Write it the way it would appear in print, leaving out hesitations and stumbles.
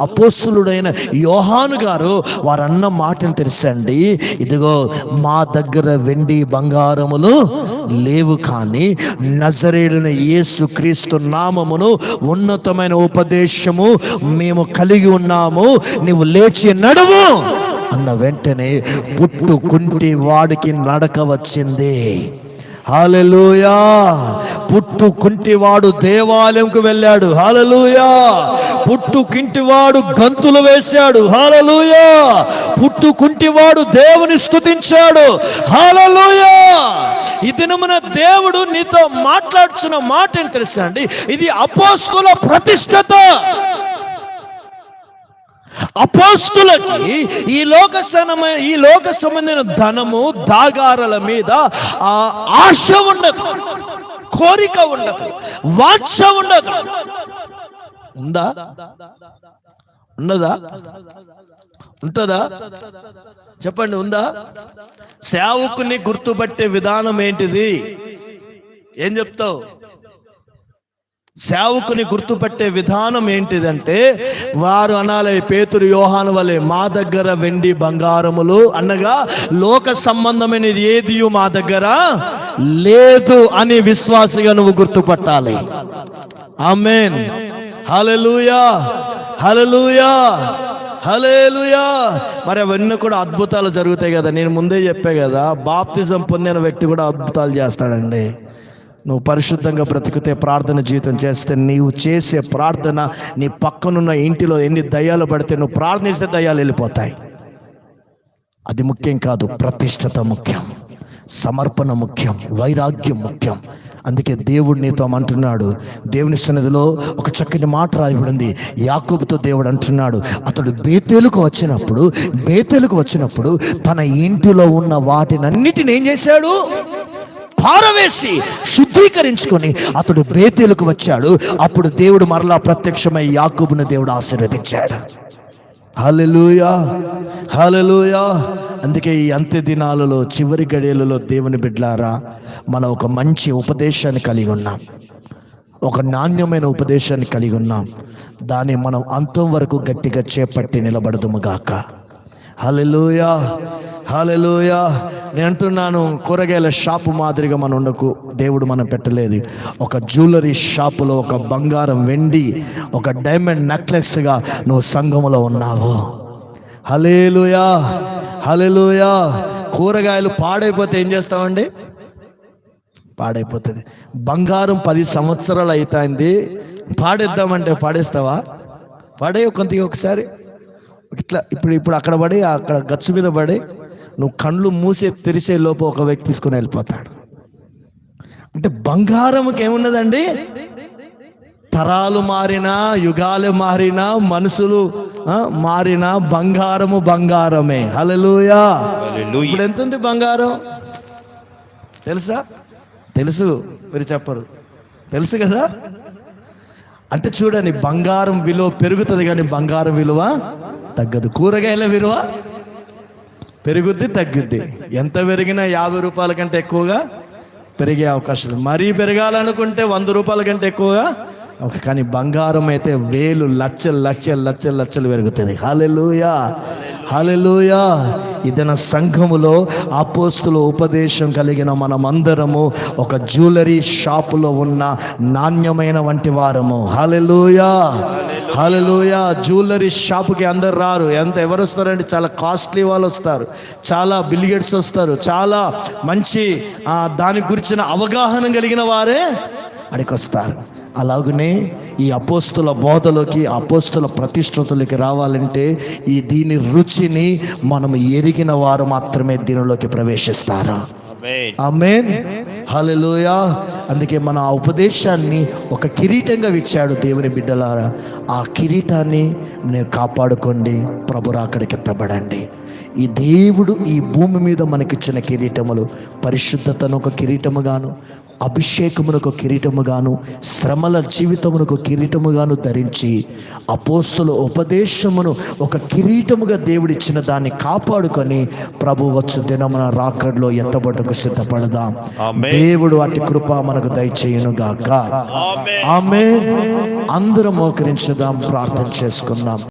అపోస్తలుడైన యోహాను గారు వారన్న మాటలు తెలుసండి. ఇదిగో మా దగ్గర వెండి బంగారములు లేవు, కానీ నజరేయుడైన యేసు క్రీస్తు నామమును ఉన్నతమైన ఉపదేశము మేము కలిగి ఉన్నాము, నీవు లేచి నడువు అన్న వెంటనే పుట్టుకుంటి వాడికి నడక వచ్చింది. హల్లెలూయా. పుట్టుకుంటివాడు దేవాలయంకు వెళ్ళాడు. హల్లెలూయా. పుట్టుకుంటివాడు గంతులు వేశాడు. హల్లెలూయా. పుట్టుకుంటివాడు దేవుని స్తుతించాడు. హల్లెలూయా. ఈ దినమున దేవుడు నీతో మాట్లాడుతున్న మాట ఏంటి తెలుసా అండి? ఇది అపోస్తలుల ప్రతిష్టత. అపోస్తలులకి ఈ లోక సంబంధమైన ధనము దాగారల మీద ఆశ ఉండదు, కోరిక ఉండదు, వాంఛ ఉండదు. ఉందా? ఉన్నదా? ఉంటుందా? చెప్పండి, ఉందా? సేవకుని గుర్తుపట్టే విధానం ఏంటిది? ఏం చెప్తావు? సేవకుని గుర్తుపట్టే విధానం ఏంటిదంటే, వారు అనాలి పేతురు యోహాను వలె, మా దగ్గర వెండి బంగారములు అనగా లోక సంబంధమైనది ఏది మా దగ్గర లేదు అని విశ్వాసిగా నువ్వు గుర్తుపట్టాలి. ఆమేన్. హల్లెలూయా. హల్లెలూయా. హల్లెలూయా. మరి అవన్నీ కూడా అద్భుతాలు జరుగుతాయి కదా. నేను ముందే చెప్పా కదా, బాప్తిజం పొందిన వ్యక్తి కూడా అద్భుతాలు చేస్తాడండి. నువ్వు పరిశుద్ధంగా బ్రతికితే, ప్రార్థన జీవితం చేస్తే, నీవు చేసే ప్రార్థన నీ పక్కనున్న ఇంటిలో ఎన్ని దయ్యాలు పడితే నువ్వు ప్రార్థిస్తే దయ్యాలు వెళ్ళిపోతాయి. అది ముఖ్యం కాదు, ప్రతిష్టత ముఖ్యం, సమర్పణ ముఖ్యం, వైరాగ్యం ముఖ్యం. అందుకే దేవుడు నీతో అంటున్నాడు, దేవుని సన్నిధిలో ఒక చక్కని మాట రాయబడింది. యాకోబుతో దేవుడు అంటున్నాడు, అతడు బేతేలుకు వచ్చినప్పుడు తన ఇంటిలో ఉన్న వాటినన్నిటిని ఏం చేశాడు? పారవేసి శుద్ధీకరించుకొని అతడు బేతేలుకు వచ్చాడు. అప్పుడు దేవుడు మరలా ప్రత్యక్షమై యాకోబును దేవుడు ఆశీర్వదించాడు. హల్లెలూయా. హల్లెలూయా. అందుకే ఈ అంత్య దినాలలో, చివరి గడియలలో దేవుని బిడ్డలారా, మనం ఒక మంచి ఉపదేశాన్ని కలిగి ఉన్నాం, ఒక నాణ్యమైన ఉపదేశాన్ని కలిగి ఉన్నాం. దాన్ని మనం అంతం వరకు గట్టిగా చేపట్టి నిలబడదుముగాక. హల్లెలూయా. హల్లెలూయా. నేను అంటున్నాను, కూరగాయల షాపు మాదిరిగా మనం ఉండకు. దేవుడు మనం పెట్టలేదు. ఒక జ్యువెలరీ షాపులో ఒక బంగారం, వెండి, ఒక డైమండ్ నెక్లెస్గా నువ్వు సంఘములో ఉన్నావు. హల్లెలూయా. హల్లెలూయా. కూరగాయలు పాడైపోతే ఏం చేస్తామండి? పాడైపోతుంది. బంగారం 10 సంవత్సరాలు అవుతుంది, పాడేద్దామంటే పాడేస్తావా? పాడే కొంతగా ఒకసారి ఇట్లా ఇప్పుడు అక్కడ పడి, అక్కడ గచ్చు మీద పడి, నువ్వు కళ్ళు మూసే తెరిసే లోపు ఒక వ్యక్తి తీసుకుని వెళ్ళిపోతాడు. అంటే బంగారంకి ఏమున్నదండి? తరాలు మారినా, యుగాలు మారినా, మనుషులు మారినా, బంగారము బంగారమే. హల్లెలూయా. ఇప్పుడు ఎంత ఉంది బంగారం? తెలుసా? తెలుసు, మీరు చెప్పరు. తెలుసు కదా. అంటే చూడండి, బంగారం విలువ పెరుగుతుంది కానీ బంగారం విలువ తగ్గదు. కూరగాయల విలువ పెరుగుద్ది, తగ్గుద్ది. ఎంత పెరిగినా 50 రూపాయల కంటే ఎక్కువగా పెరిగే అవకాశాలు. మరీ పెరగాలనుకుంటే 100 రూపాయల కంటే ఎక్కువగా. కానీ బంగారం అయితే వేలు, లక్షలు లక్షలు లక్షలు లక్షలు పెరుగుతుంది. హల్లెలూయా. హల్లెలూయా. ఇదన సంఘములో అపోస్తలుల ఉపదేశం కలిగిన మనమందరము ఒక జ్యువెలరీ షాపులో ఉన్న నాణ్యమైన వంటి వారము. హల్లెలూయా. హల్లెలూయా. జ్యువెలరీ షాపుకి అందరు రారు. ఎవరు వస్తారండి? చాలా కాస్ట్లీ వాళ్ళు వస్తారు, చాలా బిలిగేట్స్ వస్తారు, చాలా మంచి దాని గురించిన అవగాహన కలిగిన వారే అడికి వస్తారు. అలాగనే ఈ అపోస్తుల బోధలోకి, అపోస్తుల ప్రతిష్టతలోకి రావాలంటే దీని రుచిని మనం ఎరిగిన వారు మాత్రమే దీనిలోకి ప్రవేశిస్తారు. ఆమేన్. హల్లెలూయా. అందుకే మన ఆ ఉపదేశాన్ని ఒక కిరీటంగా ఇచ్చాడు దేవుని బిడ్డలారా. ఆ కిరీటాన్ని నేను కాపాడుకోండి, ప్రభు రాకడికి ఎత్తబడండి. ఈ దేవుడు ఈ భూమి మీద మనకిచ్చిన కిరీటములు పరిశుద్ధతను ఒక కిరీటముగాను, అభిషేకమును ఒక కిరీటముగాను, శ్రమల జీవితమునకు కిరీటముగాను ధరించి అపోస్తుల ఉపదేశమును ఒక కిరీటముగా దేవుడిచ్చిన దాన్ని కాపాడుకొని ప్రభు వచ్చు దినమున రాకడలో ఎత్తబడుటకు సిద్ధపడదాం. దేవుడు అట్టి కృప మనకు దయచేయును గాక. ఆమేన్. అందరం మోకరించుదాం, ప్రార్థన చేసుకుందాం.